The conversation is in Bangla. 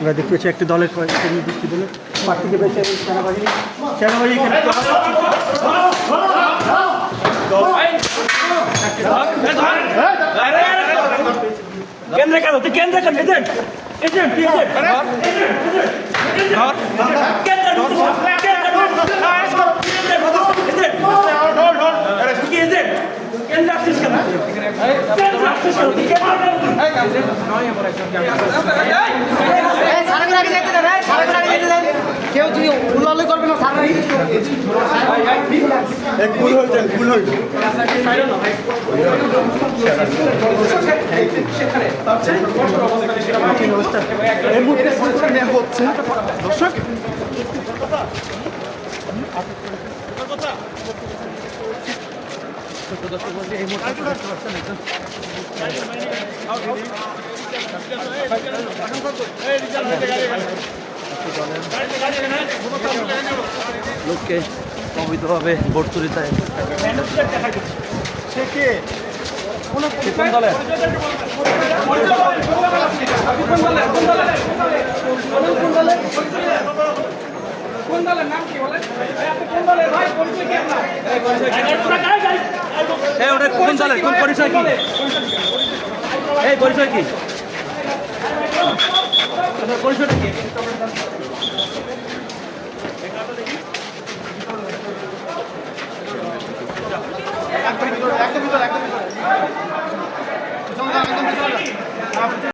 আমরা দেখতে পাচ্ছি একটি দলের দুটি দলের প্রার্থীকে পেয়েছে সেনাবাহিনী এখানে কেন্দ্রে কেন তুই কেন্দ্রে কেন এজেন্ট এজেন্ট কেউ যদি উল্লালে করবে না ভুল হয়েছে এই মুহূর্তে পরিচয় নেওয়া হচ্ছে দর্শক এই লোককে অবৈধভাবে ভোট চুরিতে কোন দলে কোন দলের কোন পরিচয় কি এই পরিচয় কি পরিচয়টা কি